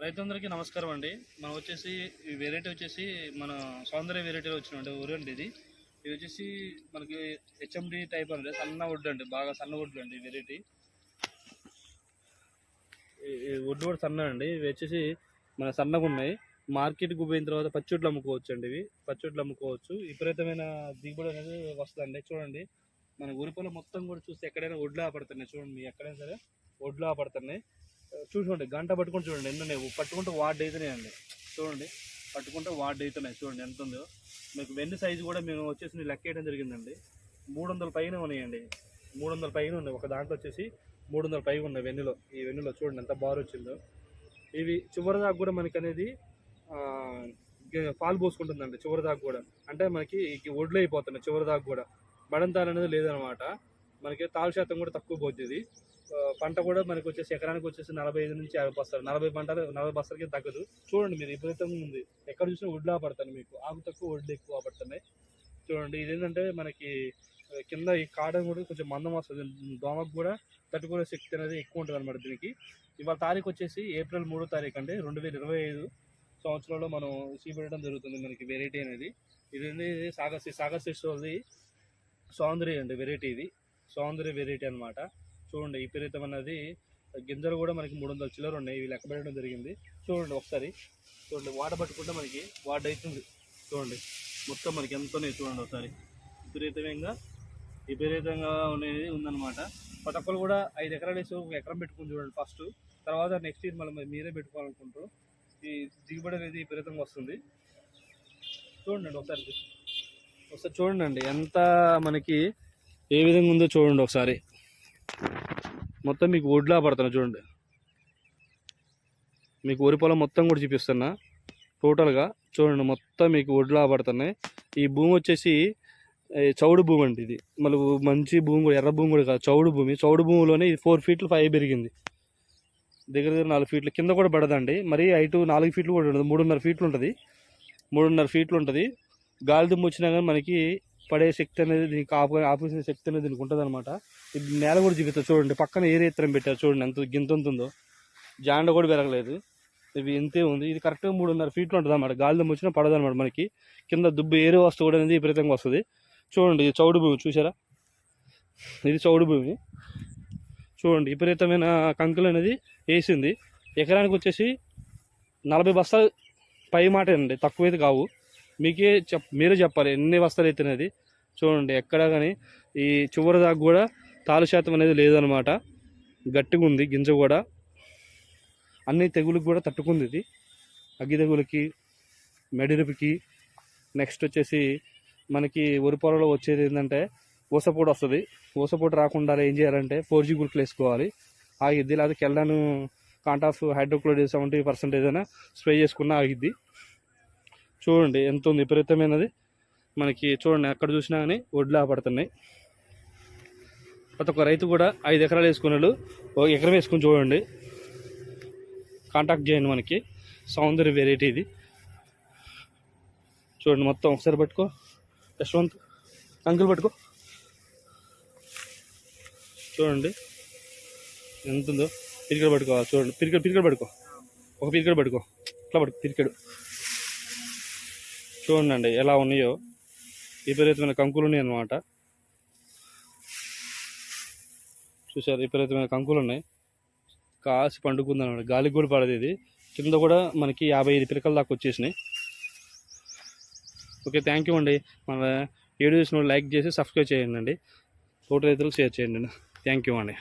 రైతులందరికీ నమస్కారం అండి. మనం వచ్చేసి ఈ వెరైటీ వచ్చేసి మన సౌందర్య వెరైటీలో వచ్చినండి ఊరండి ఇది. ఇది వచ్చేసి మనకి హెచ్ఎండి టైప్ అండి, సన్న వుడ్ అండి, బాగా సన్న వుడ్లు అండి ఈ వెరైటీ. ఈ వుడ్ కూడా సన్న అండి. ఇవి వచ్చేసి మన సన్నగా ఉన్నాయి. మార్కెట్కి పోయిన తర్వాత పచ్చొడ్లు అమ్ముకోవచ్చు అండి. ఇవి పచ్చొడ్లు అమ్ముకోవచ్చు. విపరీతమైన దిగుబడి అనేది వస్తుందండి. చూడండి, మన ఊరిపొలం మొత్తం కూడా చూస్తే ఎక్కడైనా ఒడ్లు ఆపడుతున్నాయి. చూడండి, ఎక్కడైనా సరే ఒడ్లు ఆపడుతున్నాయి. చూసుకోండి, గంట పట్టుకుంటే చూడండి ఎన్ని ఉన్నాయి. పట్టుకుంటే వార్డ్ అవుతున్నాయండి. చూడండి, పట్టుకుంటే వార్డ్ అవుతున్నాయి. చూడండి ఎంత ఉందో. మీకు వెన్ను సైజు కూడా మేము వచ్చేసి లెక్క వేయడం జరిగిందండి. 300 పైన ఉన్నాయండి. 300 పైన ఉన్నాయి. ఒక దాంట్లో వచ్చేసి 300 పైన ఉన్నాయి వెన్నులో. ఈ వెన్నులో చూడండి ఎంత బాగా వచ్చిందో. ఇవి చివరి దాకా కూడా మనకి అనేది పాలు పోసుకుంటుందండి. చివరి దాకా కూడా అంటే మనకి ఒడ్లు అయిపోతున్నాయి. చివరి దాకా కూడా బడంతాలు అనేది లేదనమాట. మనకి తాలు శాతం కూడా తక్కువ పోతుంది. పంట కూడా మనకి వచ్చేసి ఎకరానికి వచ్చేసి 45 నుంచి 50 బస్తాలు, 40 బస్తాలకి తగ్గదు. చూడండి, మీరు విపరీతంగా ఉంది. ఎక్కడ చూసినా ఒడ్లు పడుతుంది. మీకు ఆకు తక్కువ ఒడ్లు ఎక్కువ పడుతున్నాయి. చూడండి, ఇదేంటంటే మనకి కింద ఈ కాడని కూడా కొంచెం మందం వస్తుంది. దోమకు కూడా తట్టుకునే శక్తి అనేది ఎక్కువ ఉంటుంది అనమాట దీనికి. ఇవాళ తారీఖు వచ్చేసి ఏప్రిల్ 3వ తారీఖు అండి, 2025 సంవత్సరంలో మనం చూపెట్టడం జరుగుతుంది మనకి వెరైటీ అనేది. ఇది సాగర్ సిస్టర్ది సౌందర్య అండి వెరైటీ. ఇది సౌందర్య వెరైటీ అనమాట. చూడండి, విపరీతం అన్నది గింజలు కూడా మనకి 300 చిల్లర ఉన్నాయి. ఇవి లెక్క పెట్టడం జరిగింది. చూడండి ఒకసారి, చూడండి వాట పట్టుకుంటే మనకి వాట అవుతుంది. చూడండి మొత్తం మనకి ఎంత ఉన్నాయి చూడండి ఒకసారి. విపరీతంగా అనేది ఉందన్నమాట. ప్రతి ఒక్కరు కూడా 5 ఎకరాలు వేసి ఒక ఎకరం పెట్టుకుని చూడండి ఫస్ట్. తర్వాత నెక్స్ట్ ఇయర్ మళ్ళీ మీరే పెట్టుకోవాలనుకుంటారు. ఈ దిగుబడి అనేది విపరీతంగా వస్తుంది. చూడండి ఒకసారి చూడండి ఎంత మనకి ఏ విధంగా ఉందో చూడండి ఒకసారి. మొత్తం మీకు ఒడ్లా పడుతున్నా చూడండి. మీకు వరి పొలం మొత్తం కూడా చూపిస్తున్నా టోటల్గా. చూడండి మొత్తం మీకు ఒడ్లా పడుతున్నాయి. ఈ భూమి వచ్చేసి చౌడు భూమి అండి. ఇది మళ్ళీ మంచి భూమి కూడా, ఎర్ర భూమి కూడా కాదు, చౌడు భూమి. చౌడు భూమిలోనే ఇది 4 ఫీట్లు 5 పెరిగింది. దగ్గర 4 ఫీట్ల కింద కూడా పడదండి. మరి హైటు 4 ఫీట్లు కూడా ఉండదు. 3.5 ఫీట్లు ఉంటుంది. 3.5 ఫీట్లు ఉంటుంది. గాలి దుమ్ము వచ్చినా కానీ మనకి పడే శక్తి అనేది దీనికి ఆపేసిన శక్తి అనేది దీనికి ఉంటుంది అనమాట. ఇది నేల కూడా చూపిస్తుంది చూడండి. పక్కన ఏరే ఎత్తరం పెట్టారు చూడండి ఎంత గింతుందో. జాండ కూడా పెరగలేదు. ఇవి ఇంతే ఉంది. ఇది కరెక్ట్గా 3.5 ఫీట్లు ఉంటుంది అనమాట. గాలి దుమ్ము వచ్చినా పడదు అనమాట. మనకి కింద దుబ్బు ఏరే వస్తువు కూడా అనేది విపరీతంగా వస్తుంది. చూడండి, ఇది చౌడు భూమి చూసారా. ఇది చౌడు భూమి. చూడండి, విపరీతమైన కంకులు అనేది వేసింది. ఎకరానికి వచ్చేసి 40 బస్తాలు పై మాట అండి, తక్కువైతే కావు. మీరే చెప్పాలి ఎన్ని బస్తాలు అవుతున్నది. చూడండి ఎక్కడ కానీ ఈ చివరి దాకా కూడా తాలు శాతం అనేది లేదనమాట. గట్టిగా ఉంది గింజ కూడా. అన్ని తెగులకు కూడా తట్టుకుంది ఇది. అగ్గి తెగులకి, మెడిరిపికి. నెక్స్ట్ వచ్చేసి మనకి వరి పొలంలో వచ్చేది ఏంటంటే ఊసపోటు వస్తుంది. ఊసపోటు రాకుండా ఏం చేయాలంటే 4G గుళికలు వేసుకోవాలి. ఆగిద్ది. లేకపోతే కెల్లాను కాంటాఫ్ హైడ్రోక్లోరైడ్ 70% ఏదైనా స్ప్రే చేసుకున్నా ఆగిద్ది. చూడండి ఎంత ఉంది విపరీతమైనది మనకి. చూడండి అక్కడ చూసినా కానీ ఒడ్లు పడుతున్నాయి. ప్రతి ఒక్క రైతు కూడా 5 ఎకరాలు వేసుకున్నాడు. 1 ఎకరం వేసుకుని చూడండి. కాంటాక్ట్ చేయండి. మనకి సౌందర్య వెరైటీ ఇది. చూడండి మొత్తం ఒకసారి పట్టుకో యశ్వంత్, అంకుల్ పట్టుకో. చూడండి ఎంత ఉందో. పిరికెడు పట్టుకోవాలి చూడండి. పిరికెడు పట్టుకో. ఒక పిరికెడు పట్టుకో. ఇట్లా పట్టుకో పిరికెడు. చూడండి ఎలా ఉన్నాయో. విపరీతమైన కంకులు ఉన్నాయి అన్నమాట. చూసారు, విపరీతమైన కంకులు ఉన్నాయి. కాసి పండుకుందన్నమాట. గాలికి కూడా పడదు ఇది. కింద కూడా మనకి 55 పిలకల దాకా వచ్చేసినాయి. ఓకే, థ్యాంక్ యూ అండి. మన వీడియో చూసిన లైక్ చేసి సబ్స్క్రైబ్ చేయండి అండి. తోట రైతులకు షేర్ చేయండి. థ్యాంక్ యూ అండి.